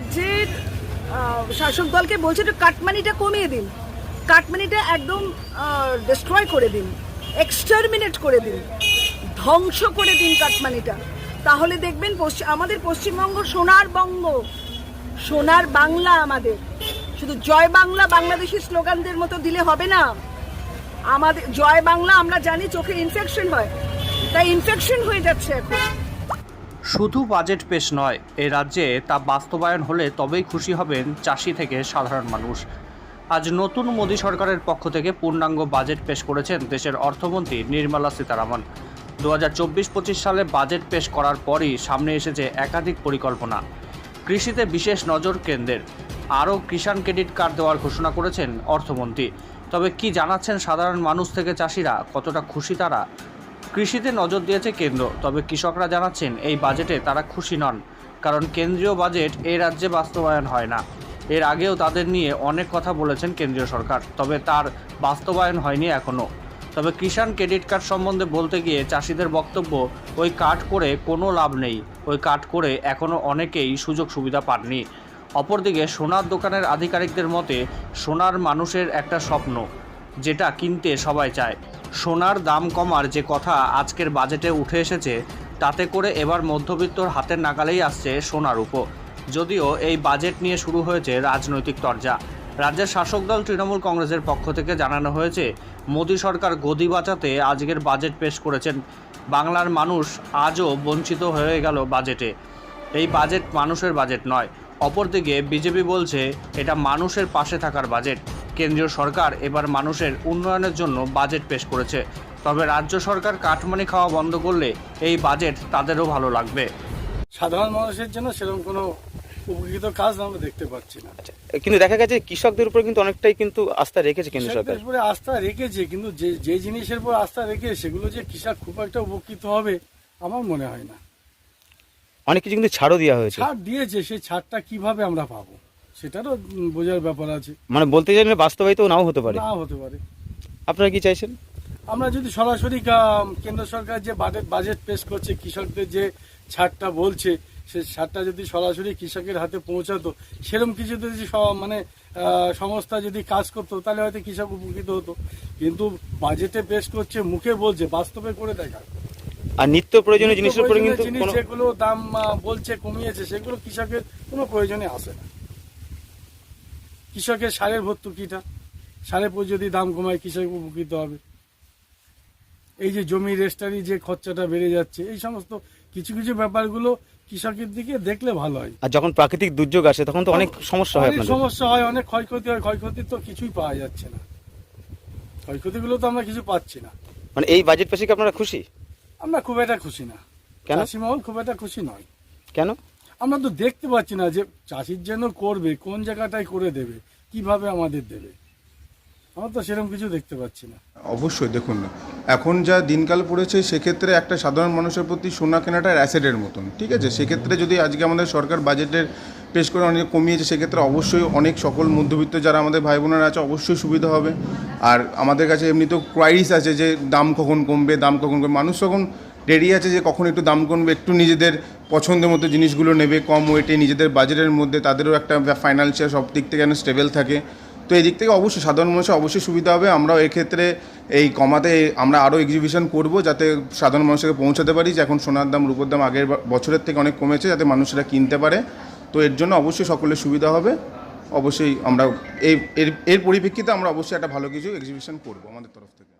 রাজ্যের শাসক দলকে বলছে যে কাটমানিটা কমিয়ে দিন, কাটমানিটা একদম ডিস্ট্রয় করে দিন, এক্সটারমিনেট করে দিন, ধ্বংস করে দিন কাটমানিটা। তাহলে দেখবেন আমাদের পশ্চিমবঙ্গ সোনার বঙ্গ, সোনার বাংলা। আমাদের শুধু জয় বাংলা বাংলাদেশি স্লোগানদের মতো দিলে হবে না। আমাদের জয় বাংলা আমরা জানি চোখে ইনফেকশন হয়, তাই ইনফেকশন হয়ে যাচ্ছে এখন। শুধু বাজেট পেশ নয়, এই রাজ্যে তা বাস্তবায়ন হলে তবেই খুশি হবেন চাষি থেকে সাধারণ মানুষ। আজ নতুন মোদী সরকারের পক্ষ থেকে পূর্ণাঙ্গ বাজেট পেশ করেছেন দেশের অর্থমন্ত্রী নির্মলা সীতারামন। 2024-25 সালে বাজেট পেশ করার পরই সামনে এসেছে একাধিক পরিকল্পনা। কৃষিতে বিশেষ নজর কেন্দ্রের, আরও কিষাণ ক্রেডিট কার্ড দেওয়ার ঘোষণা করেছেন অর্থমন্ত্রী। তবে কি জানাচ্ছেন সাধারণ মানুষ থেকে চাষিরা, কতটা খুশি তারা? কৃষিতে নজর দিয়েছে কেন্দ্র, তবে কৃষকরা জানাচ্ছেন এই বাজেটে তারা খুশি নন, কারণ কেন্দ্রীয় বাজেট এই রাজ্যে বাস্তবায়ন হয় না। এর আগেও তাদের নিয়ে অনেক কথা বলেছেন কেন্দ্রীয় সরকার, তবে তার বাস্তবায়ন হয়নি এখনও। তবে কিষাণ ক্রেডিট কার্ড সম্বন্ধে বলতে গিয়ে চাষিদের বক্তব্য, ওই কার্ড করে কোনো লাভ নেই, ওই কার্ড করে এখনও অনেকেই সুযোগ সুবিধা পাননি। অপরদিকে সোনার দোকানের আধিকারিকদের মতে, সোনার মানুষের একটা স্বপ্ন, যেটা কিনতে সবাই চায়। সোনার দাম কমার যে কথা আজকের বাজেটে উঠে এসেছে, তাতে করে এবার মধ্যবিত্তর হাতের নাগালেই আসছে সোনার উপর। যদিও এই বাজেট নিয়ে শুরু হয়েছে রাজনৈতিক তরজা। রাজ্যের শাসক দল তৃণমূল কংগ্রেসের পক্ষ থেকে জানানো হয়েছে, মোদী সরকার গদি বাঁচাতে আজকের বাজেট পেশ করেছেন। বাংলার মানুষ আজও বঞ্চিত হয়ে গেল বাজেটে। এই বাজেট মানুষের বাজেট নয়। অপরদিকে বিজেপি বলছে এটা মানুষের পাশে থাকার বাজেট। কেন্দ্রীয় সরকার এবার মানুষের উন্নয়নের জন্য বাজেট পেশ করেছে, তবে রাজ্য সরকার কাটমানি খাওয়া বন্ধ করলে এই বাজেট তাদেরও ভালো লাগবে। সাধারণ মানুষের জন্য সেরকম কোনো উপকৃত কাজ আমরা দেখতে পাচ্ছি না। কিন্তু দেখা গেছে কৃষকদের উপর কিন্তু অনেকটাই কিন্তু আস্থা রেখেছে কেন্দ্র সরকার। কৃষকদের উপরে আস্থা রেখেছে, কিন্তু যে জিনিসের উপর আস্থা রেখে সেগুলো যে কৃষক খুব একটা উপকৃত হবে আমার মনে হয় না। অনেক কিছু কিন্তু ছাড়ও দেওয়া হয়েছে। ছাড় দিয়েছে, সেই ছাড়টা কিভাবে আমরা পাবো সেটারও বোঝার ব্যাপার আছে। মানে বলতে চাইলে বাস্তবায়িত নাও হতে পারে। নাও হতে পারে। আপনারা কি চাইছেন? আমরা যদি সরাসরি কেন্দ্র সরকার যে বাজেট পেশ করছে, কৃষকদের যে ছাড়টা বলছে, সে ছাড়টা যদি সরাসরি কৃষকের হাতে পৌঁছাতো, সেরকম কিছু যদি মানে সংস্থা যদি কাজ করতো, তাহলে হয়তো কৃষক উপকৃত হতো। কিন্তু বাজেটে পেশ করছে, মুখে বলছে, বাস্তবে করে দেখা। আর নিত্য প্রয়োজনীয় জিনিসের উপরে কিন্তু যেগুলো দাম বলছে কমিয়েছে, সেগুলো কৃষকের কোনো প্রয়োজনে আসে না। কৃষকের সারের ভর্তুকিটা, সারের পর যদি দাম কমায় কৃষক উপকৃত হবে। এই যে জমি রেজিস্ট্রি যে খরচাটা বেড়ে যাচ্ছে, এই সমস্ত কিছু কিছু ব্যাপারগুলো কৃষকের দিকে দেখলে ভালো হয়। আর যখন প্রাকৃতিক দুর্যোগ আসে তখন তো অনেক সমস্যা হয়, সমস্যা হয়, অনেক ক্ষয়ক্ষতি হয়। ক্ষয়ক্ষতির তো কিছুই পাওয়া যাচ্ছে না, ক্ষয়ক্ষতিগুলো তো আমরা কিছু পাচ্ছি না। মানে এই বাজেট পেশে কি আপনারা খুশি? আমরা খুব একটা খুশি না। কেন? চাষি মহল খুব একটা খুশি নয়। কেন? আমরা তো দেখতে পাচ্ছি না যে চাষির জন্য করবে, কোন জায়গাটায় করে দেবে, কিভাবে আমাদের দেবে। আমরা তো সেরকম কিছু দেখতে পাচ্ছি না। অবশ্যই দেখুন, এখন যা দিনকাল পড়েছে, সেক্ষেত্রে একটা সাধারণ মানুষের প্রতি সোনা কেনাটা অ্যাসেটের মতন, ঠিক আছে? সেক্ষেত্রে যদি আজকে আমাদের সরকার বাজেটের পেশ করে অনেক কমিয়েছে, সেক্ষেত্রে অবশ্যই অনেক সকল মধ্যবিত্ত যারা আমাদের ভাই বোনেরা আছে অবশ্যই সুবিধা হবে। আর আমাদের কাছে এমনিতেও কোয়ারিস আছে যে দাম কখন কমবে, দাম কখন কমবে। মানুষ তখন রেডি আছে যে কখন একটু দাম কমবে, একটু নিজেদের পছন্দের মতো জিনিসগুলো নেবে, কম ওয়েটে, নিজেদের বাজেটের মধ্যে, তাদেরও একটা ফাইন্যান্সিয়াল সব দিক থেকে যেন স্টেবল থাকে। তো এই দিক থেকে অবশ্যই সাধারণ মানুষের অবশ্যই সুবিধা হবে। আমরাও এক্ষেত্রে এই কমাতে আমরা আরও এক্সিবিশন করব, যাতে সাধারণ মানুষকে পৌঁছাতে পারি যে এখন সোনার দাম, রূপোর দাম আগের বছরের থেকে অনেক কমেছে, যাতে মানুষেরা কিনতে পারে। তো এর জন্য অবশ্যই সকলের সুবিধা হবে। অবশ্যই আমরা এর পরিপ্রেক্ষিতে আমরা অবশ্যই একটা ভালো কিছু এক্সিবিশন করব আমাদের তরফ থেকে।